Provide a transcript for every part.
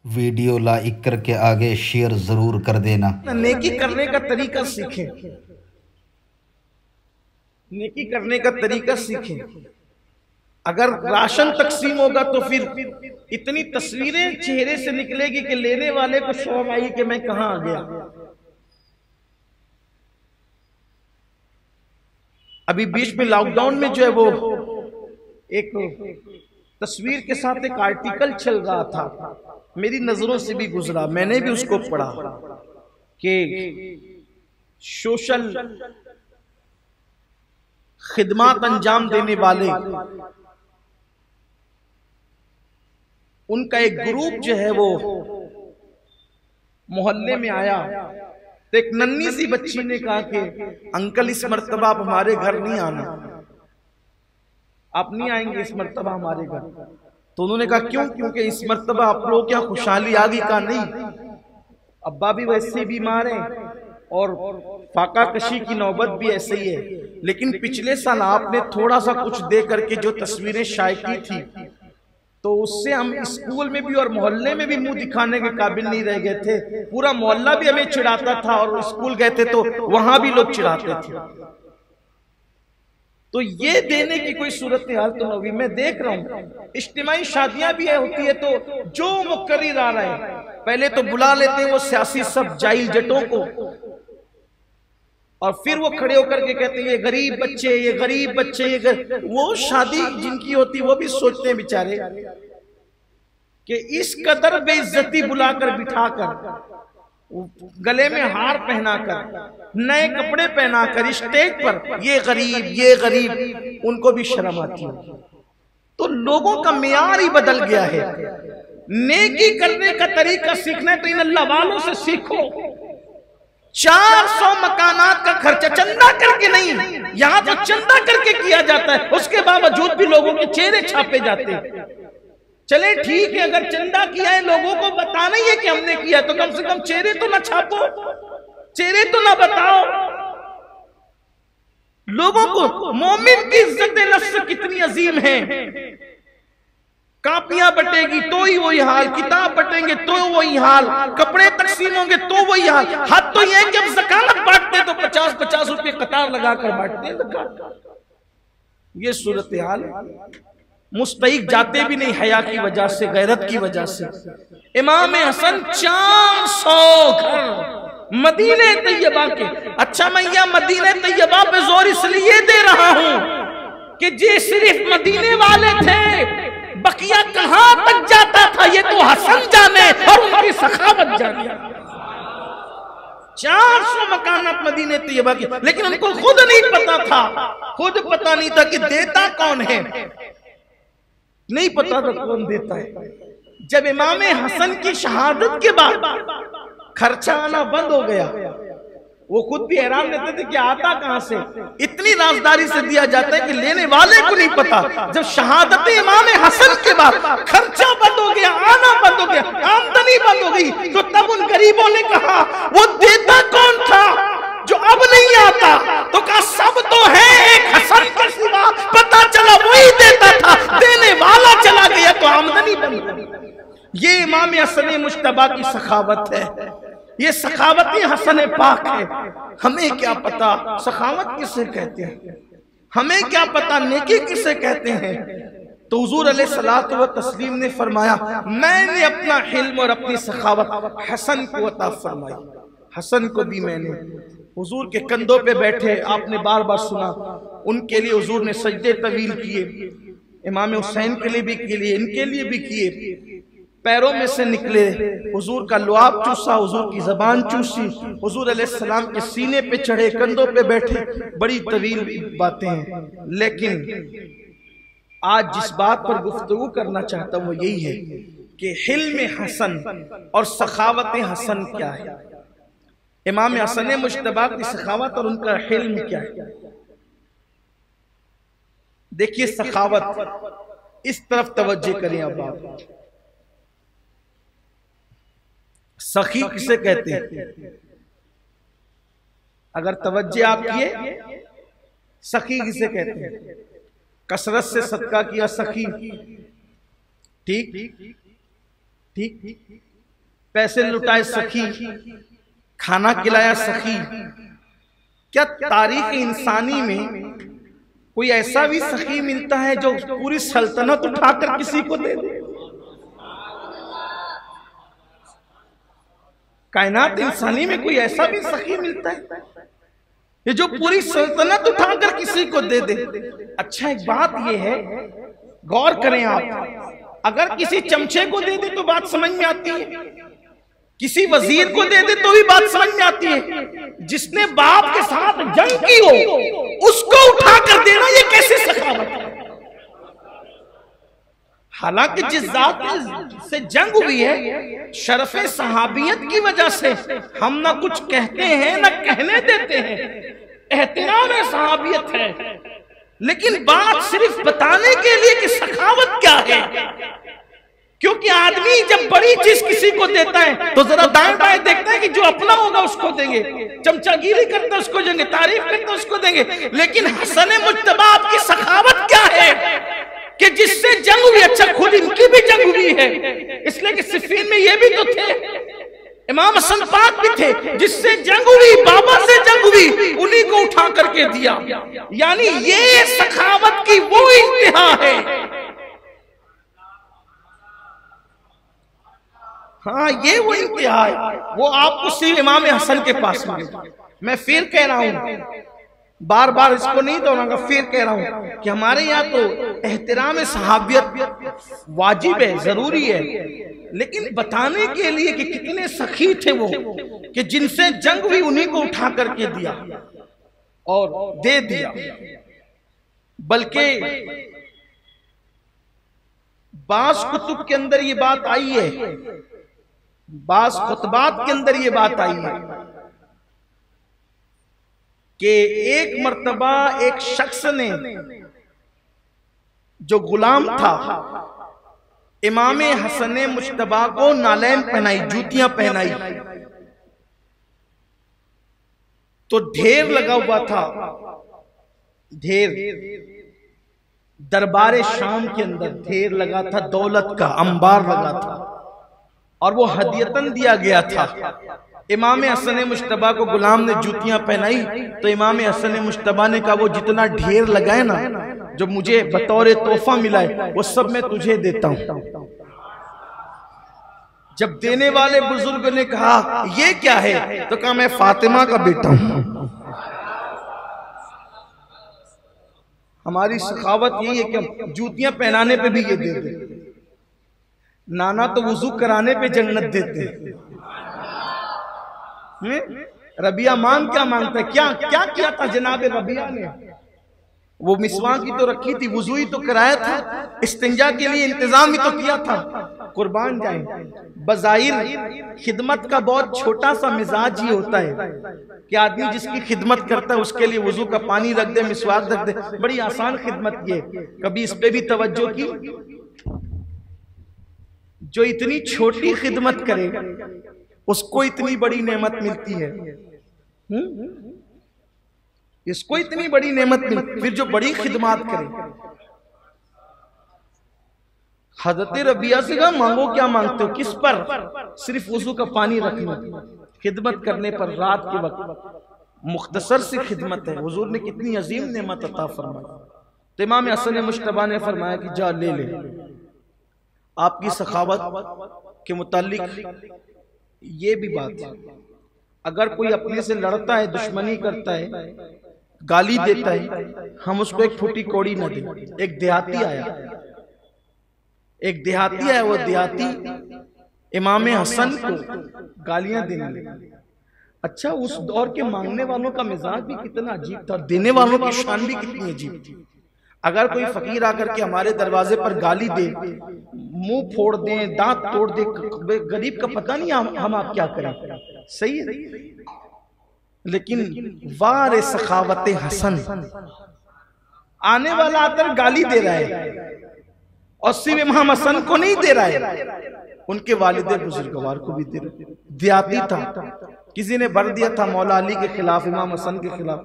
Video like करके आगे share जरूर कर देना। नेकी करने का तरीका सीखें, नेकी करने का तरीका सीखें। अगर राशन तकसीम होगा तो फिर इतनी तस्वीरें चेहरे से निकलेगी कि लेने वाले को शर्म आएगी कि मैं कहां आ गया। अभी बीच में लॉकडाउन में जो है वो एक तस्वीर के साथ एक आर्टिकल चल रहा था, मेरी नजरों से भी गुजरा, मैंने भी उसको पढ़ा कि सोशल खिदमत अंजाम देने वाले उनका एक ग्रुप जो है वो मोहल्ले में आया तो एक नन्ही सी बच्ची ने कहा कि अंकल इस मर्तबा आप हमारे घर नहीं आना, आप नहीं आएंगे इस मर्तबा हमारे घर। तो उन्होंने कहा क्यों? क्योंकि इस मर्तबा आप लोग क्या खुशहाली आ गई? का नहीं, अब्बा भी वैसे बीमार हैं और फाका कशी की नौबत भी ऐसे ही है, लेकिन पिछले साल आपने थोड़ा सा कुछ दे करके जो तस्वीरें शाये की थी तो उससे हम स्कूल में भी और मोहल्ले में भी मुंह दिखाने के काबिल नहीं रह गए थे। पूरा मोहल्ला भी हमें चिढ़ाता था और स्कूल गए थे तो वहां भी लोग चिढ़ाते थे। तो ये देने की कोई सूरत हाल तो नहीं। मैं देख रहा हूँ इज्तिमाई शादियां भी होती है तो जो मुकर्रिर आ रहे हैं पहले तो बुला लेते हैं वो सियासी सब जाहिल जटों को, और फिर वो खड़े होकर के कहते हैं ये गरीब बच्चे, ये गरीब बच्चे, ये वो शादी जिनकी होती वो भी सोचते हैं बेचारे कि इस कदर बेइज्जती बुलाकर बिठाकर, गले में हार पहनाकर, नए कपड़े पहनाकर स्टेज पर ये गरीब, उनको भी शर्म आती है। तो लोगों का मियार ही बदल गया है। नेकी करने का तरीका सीखना है तो इन अल्लाह वालों से सीखो। 400 मकानात का खर्चा चंदा करके नहीं, यहां तो चंदा करके किया जाता है, उसके बावजूद भी लोगों के चेहरे छापे जाते हैं। चले ठीक है, अगर चंदा किया है लोगों को बताना ही है कि हमने किया तो कम से कम चेहरे तो ना छापो, चेहरे तो ना बताओ लोगों को। मोमिन की इज्जत नफ्स कितनी अजीम है। कापियां बटेगी तो ही वही हाल, किताब बटेंगे तो वही हाल, कपड़े तकसीम होंगे तो वही हाल। हद तो यह है कि हम ज़कात बांटते तो 50-50 रुपए कतार लगाकर बांटते हैं ज़कात। ये सूरत हाल। मुस्तहिक जाते भी नहीं हया की वजह से, गैरत की वजह से। इमाम हसन 400 घर मदीने तैयबा के। अच्छा मैं यह मदीने तैयबा पे जोर इसलिए दे रहा हूं कि जे सिर्फ मदीने वाले थे, बकिया कहां तक जाता था ये तो हसन जाने और उनकी सखावत जाने। 400 मकानात मदीने तैयबा के, लेकिन उनको खुद नहीं पता था, खुद पता नहीं था कि देता कौन है, नहीं पता था कौन देता है। जब इमाम हसन की शहादत के बाद खर्चा आना बंद हो गया, वो खुद भी हैरान रहते थे कि आता कहां से। इतनी राजदारी से दिया जाता है कि लेने वाले को नहीं पता। जब शहादत इमाम हसन के बाद खर्चा बंद हो गया, आना बंद हो गया, आमदनी बंद हो गई, तो तब उन गरीबों ने कहा वो देता कौन था जो अब नहीं आता? तो कहा सब तो है एक हसन के सिवा, पता चला वही देता था, देने वाला चला गया तो आमदनी बंद हो गई। ये इमाम हसन मुश्तबा की सखावत है, ये सखावती हसन पाक है। हमें क्या पता सखावत किसे कहते हैं, हमें क्या पता नेकी किसे कहते हैं। तो हुजूर अलैहिस्सलात व तस्लीम ने फरमाया मैंने अपना हिल्म और अपनी सखावत हसन को अता फरमाई, हसन को दी मैंने। हुजूर के कंधों पे बैठे आपने बार बार सुना, उनके लिए हुजूर ने सजदे तवील किए, इमाम हुसैन के लिए भी किए, इनके लिए भी किए। पैरों में से निकले, हुजूर का लुआब चूसा, हुजूर की जबान चूसी, हुजूर अलैहिस्सलाम के सीने पे चढ़े, कंधों पे बैठे। बड़ी तवील बातें हैं, लेकिन आज जिस बात पर गुफ्तगू करना चाहता हूं वो यही है कि हिल्म हसन और सखावत हसन क्या है। इमाम हसन मुश्तबा की सखावत और उनका हिल्म क्या है। देखिए सखावत, इस तरफ तवज्जो करें। अब आप सखी किसे कहते हैं? अगर तवज्जो आप किए, सखी किसे कहते हैं? कसरत से सदका किया सखी, ठीक ठीक, पैसे लुटाए सखी, खाना खिलाया सखी। क्या तारीख इंसानी में कोई ऐसा भी सखी मिलता है जो पूरी सल्तनत उठाकर किसी को दे दे? कायनात इंसानी में कोई ऐसा भी सखी मिलता है ये जो पूरी सल्तनत उठाकर किसी को दे दे? अच्छा, एक बात ये है, गौर करें आप, अगर किसी चमचे को दे दे तो बात समझ में आती है, किसी वजीर को दे दे तो भी बात समझ में आती है। जिसने बाप के साथ जंग की हो उसको उठाकर देना, ये कैसी सखावत है? हालांकि जिस जात से जंग हुई है, शरफे सहाबियत की वजह से हम ना कुछ कहते हैं ना कहने देते हैं, एहतराम सहाबियत है। लेकिन बात सिर्फ बताने के लिए कि सखावत क्या है, क्योंकि आदमी जब बड़ी चीज किसी को देता है तो जरा दाएं बाएं देखता है कि जो अपना होगा उसको देंगे, चमचागिरी करता है उसको देंगे, तारीफ करता है उसको देंगे। लेकिन हसन मुज्तबा आपकी सखावत क्या है कि जिससे जंग हुई, अच्छा खुद इनकी भी जंग हुई है, इसलिए कि सिफीन में ये भी तो थे, इमाम हसन पाक भी थे, जिससे जंग हुई, बाबा से जंग हुई, उन्हीं को उठा करके दिया। यानी ये सखावत की वो इंतहा है। हाँ, ये वो इंतहा है, वो आपको सिर्फ इमाम हसन के पास मिलेगा। मैं फिर कह रहा हूं, बार बार इसको नहीं दोहराऊंगा, फिर कह रहा हूं कि हमारे यहाँ तो एहतराम सहाबियत वाजिब है, जरूरी है, लेकिन बताने के लिए कि कितने सखी थे वो कि जिनसे जंग हुई उन्हीं को उठा करके दिया और दे दिया। बल्कि बास कुतुब के अंदर ये बात आई है, बास खुतबात के अंदर ये बात आई है कि एक मर्तबा एक शख्स ने जो गुलाम था इमाम हसन मुज्तबा को नालैन पहनाई, जूतियां पहनाई, तो ढेर लगा हुआ था, ढेर दरबार शाम के अंदर ढेर लगा था, दौलत का अंबार लगा था, और वो हदियतन दिया गया था। इमाम हसन मुज्तबा को गुलाम ने जूतियां पहनाई तो इमाम हसन मुज्तबा ने कहा वो जितना ढेर लगा है ना, जो मुझे बतौर तोहफा मिला है, वो सब मैं तुझे देता हूं। जब देने वाले बुजुर्ग ने कहा ये क्या है, तो कहा मैं फातिमा का बेटा हूं। हमारी सखावत यही है कि जूतियां पहनाने पे भी ये दे दे, नाना तो वुजू कराने पे जन्नत देते। रबिया मांग क्या मांगता है, क्या क्या किया था जनाब रबिया ने? वो मिसवाक की तो रखी थी, वुजू ही तो कराया था, इस्तिंजा के लिए इंतजाम ही तो किया था। कुर्बान जाए, बज़ाहिर खिदमत का बहुत छोटा सा मिजाज ही होता है कि आदमी जिसकी खिदमत करता है उसके लिए वुजू का पानी रख दे, मिसवाक रख दे, बड़ी आसान खिदमत ये। कभी इस पे भी तवज्जो की? जो इतनी छोटी खिदमत करे उसको इतनी बड़ी नेमत मिलती है, इसको इतनी बड़ी नेमत मिलती, फिर जो बड़ी खिदमत करे। हजरत रबिया से कहा मांगो, क्या मांगते हो, किस पर? सिर्फ वुजू का पानी रखना, खिदमत करने पर रात के वक्त मुख्तसर सी खिदमत है। हुजूर ने कितनी अजीम नेमत अता फरमाई। तो इमाम हसन मुज्तबा ने फरमाया कि जा ले ले। आपकी सखावत के मुतालिक ये भी बात है, अगर कोई अपने से लड़ता है, दुश्मनी करता है, गाली देता है, हम उसको एक फूटी कौड़ी न दें। एक देहाती आया, वो देहाती इमाम हसन को गालियां देने लगे। अच्छा, उस दौर के मांगने वालों का मिजाज भी कितना अजीब था, देने वालों की शान भी कितनी अजीब थी। अगर कोई फकीर आकर के हमारे दरवाजे पर गाली दे, मुंह फोड़ दे, दांत तोड़ दे, गरीब का पता नहीं हम आप क्या करें, सही है। लेकिन वारे सखावत हसन, आने वाला आकर गाली दे रहा है और सिर्फ इमाम हसन को नहीं दे रहा है, उनके वालिदे बुजुर्गवार को भी दे रहा है। दियाती था, किसी ने भर दिया था मौला अली के खिलाफ, इमाम हसन के खिलाफ।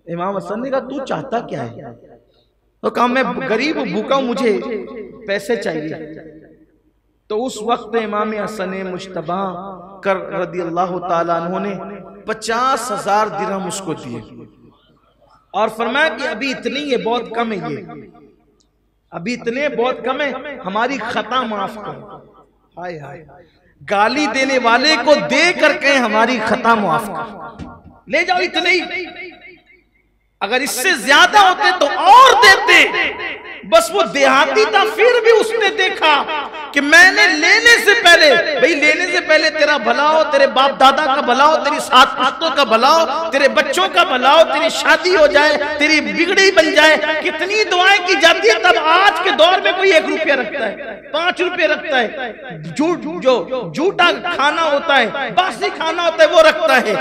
इमाम हसन ने कहा तू चाहता क्या है? तो कहा मैं गरीब भूखा हूं, मुझे पैसे चाहिए। तो उस वक्त इमाम हसन मुश्तबा कर रदियल्लाहु ताला अन्हु ने 50,000 दिरहम उसको दिए और फरमाया कि अभी इतनी ये बहुत कम है, ये अभी इतने बहुत कम है, हमारी खता माफ करो। हाय हाय, गाली देने वाले को दे करके हमारी खता माफ करो, ले जाओ इतने ही। अगर इससे ज्यादा होते तो और देते। बस वो देहाती था, फिर भी उसने देखा कि मैंने लेने से पहले, भाई लेने से पहले तेरा भला हो, तेरे बाप दादा का भला हो, तेरी सात पुश्तों का भला हो, तेरे बच्चों का भला हो, तेरी शादी हो जाए, तेरी बिगड़ी बन जाए, कितनी दुआएं की जाती है। तब आज के दौर में कोई 1 रुपया रखता है, 5 रुपये रखता है, जो झूठा खाना होता है, बासी खाना होता है, वो रखता है।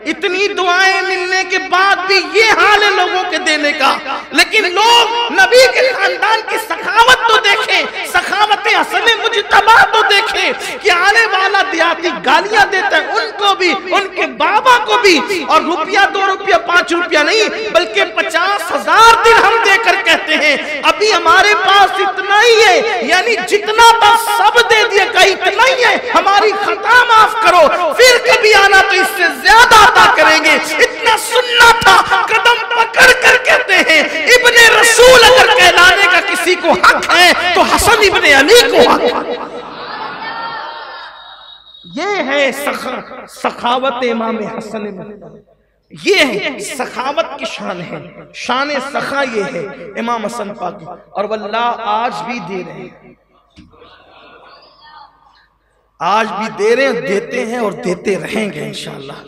इतनी दुआएं मिलने के बाद भी ये हाल है लोगों के देने का। लेकिन लोग नबी के खानदान की सखावत तो देखें, सखावत हसन मुज्तबा तो देखें कि आने वाला देहाती गालियां देता है उनको भी, उनके बाबा को भी, और रुपया 2 रुपया 5 रुपया नहीं बल्कि 50,000 दिरहम देकर कहते हैं अभी हमारे पास इतना ही है, यानी जितना था सब दे दिया, का इतना ही है, हमारी खता माफ करो, फिर कभी आना तो इससे ज्यादा अता करेंगे। इतना सुनना था, कदम पकड़ कर कहते हैं इब्ने रसूल अगर कहलाने का किसी को हक है तो हसन इब्ने अली को हक है। ये है सखावत इमाम हसन, ये है सखावत की शान है, शान सखा ये है इमाम हसन पाक। और वल्लाह आज भी दे रहे हैं, आज भी दे रहे हैं, देते हैं और देते रहेंगे इंशाअल्लाह।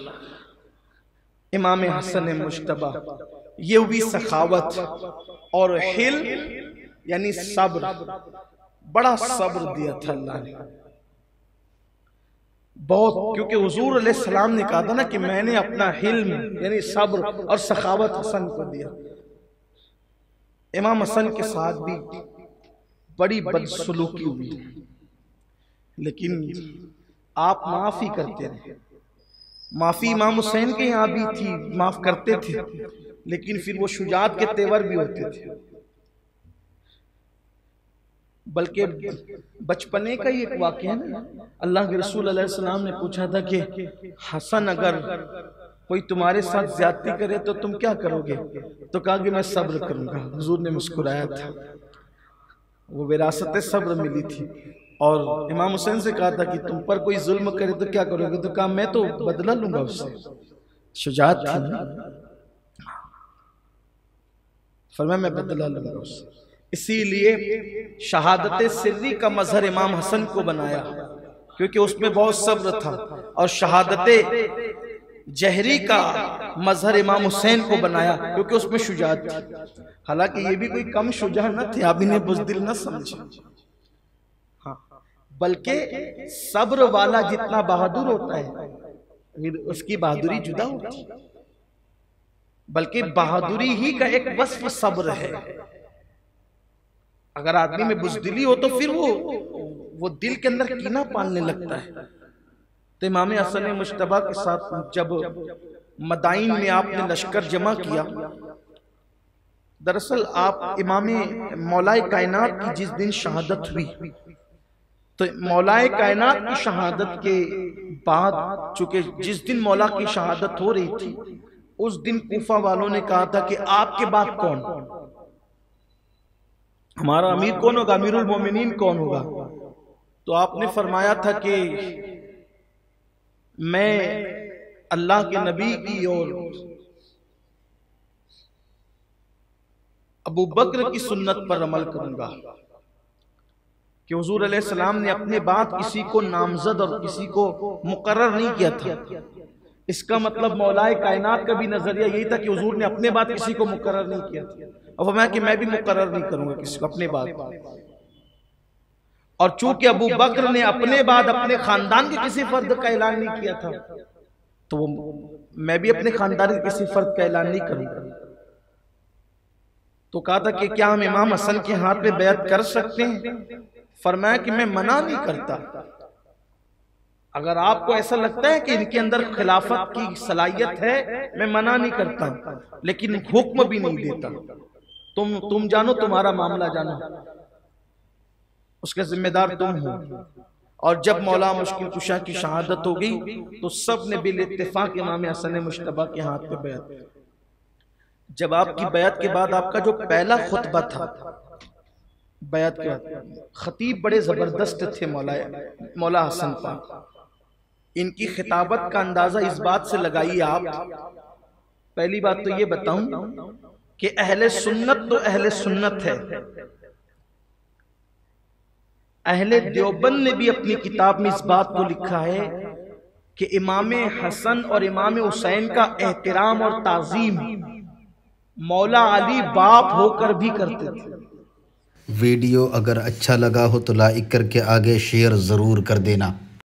इमाम हसन मुश्तबा ये हुई सखावत। और हिल यानी सब्र, बड़ा सब्र दिया था अल्लाह ने बहुत, क्योंकि हुजूर अलैहिस्सलाम ने कहा था ना कि मैंने अपना हिल्म यानी सब्र और सखावत हसन को दिया। इमाम हसन के साथ भी बड़ी बदसलूकी हुई, लेकिन आप माफ ही करते रहे। माफी इमाम हुसैन के यहाँ भी थी, माफ करते थे, लेकिन फिर वो शुजात के तेवर भी होते थे। बल्कि बचपने का ही एक वाक़या है ना, अल्लाह के रसूल अलैहि सलाम ने पूछा था कि हसन अगर कोई तुम्हारे साथ ज्यादती करे तो तुम क्या करोगे? तो कहा कि मैं सब्र करूंगा। हुजूर ने मुस्कुराया था, वो विरासत सब्र मिली थी। और इमाम हुसैन से कहा था कि तुम पर कोई जुल्म करे तो क्या करोगे? तो कहा मैं तो बदला लूंगा उससे। शुजात थी ना, फरमाया मैं बदला लूंगा उससे। इसीलिए शहादत सिर्री का मजहर इमाम हसन को बनाया, क्योंकि उसमें बहुत सब्र था। और शहादत जहरी का मजहर इमाम हुसैन को बनाया, क्योंकि उसमें शुजात थी। हालांकि ये भी कोई कम शुजा न थे, आप इन्हें बुज़दिल न समझे। हाँ, बल्कि सब्र वाला जितना बहादुर होता है उसकी बहादुरी जुदा होती है। बल्कि बहादुरी ही का एक वस्फ सब्र है। अगर आदमी में बुज़दिली हो तो फिर वो दिल के अंदर कीना पालने लगता है। तो इमाम हसन मुश्तबा के साथ जब मदाइन में आपने लश्कर जमा किया, दरअसल आप इमाम मौलाए कायनात की जिस दिन शहादत हुई, तो मौलाए कायनात की शहादत के बाद, चूंकि जिस दिन मौला की शहादत हो रही थी, उस दिन कूफा वालों ने कहा था कि आपके बाद कौन, हमारा अमीर कौन होगा, अमीरुल मोमिनीन कौन होगा? तो आपने फरमाया था कि मैं अल्लाह के नबी की और अबू बकर की सुन्नत पर अमल करूंगा। कि हुजूर अलैहिस्सलाम ने अपने बाद किसी को नामजद और किसी को मुकर्रर नहीं किया था। इसका मतलब मौलाए कायनात का भी नजरिया यही था कि हुजूर ने अपने बाद किसी को मुकर्रर नहीं किया था। और फरमाया कि मैं भी मुकर्रर नहीं करूंगा किसी को अपने बाद। और चूंकि अबू बकर ने अपने बाद अपने खानदान के किसी फर्द का ऐलान नहीं किया था, तो मैं भी अपने खानदान के किसी फर्द का ऐलान नहीं करूंगा। तो कहा था कि क्या हम इमाम हसन के हाथ पे बैत कर सकते हैं? फरमाया कि मैं मना नहीं करता। अगर आपको ऐसा लगता है कि इनके अंदर खिलाफत की सलाहियत है, मैं मना नहीं करता, लेकिन हुक्म भी नहीं देता। तुम जानो, तुम्हारा मामला जानो, उसके जिम्मेदार तुम हो। और जब मौला मुश्किल कुशा की शहादत हो गई तो सब ने बिल इत्तेफाक इमाम हसन मुश्तबा के हाथ पे बैत। जब आपकी बैत के बाद आपका जो पहला खुतबा था बैत के बाद, खतीब बड़े जबरदस्त थे मौला हसन पाक। इनकी खिताबत का अंदाजा इस बात से लगाइए आप, पहली बात तो ये बताऊं कि अहले सुन्नत तो अहले सुन्नत है। अहले देवबंद ने भी अपनी किताब में इस बात को लिखा है कि इमाम हसन और इमाम हुसैन का एहतराम और ताजीम मौला अली बाप होकर भी करते थे। वीडियो अगर अच्छा लगा हो तो लाइक करके आगे शेयर ज़रूर कर देना।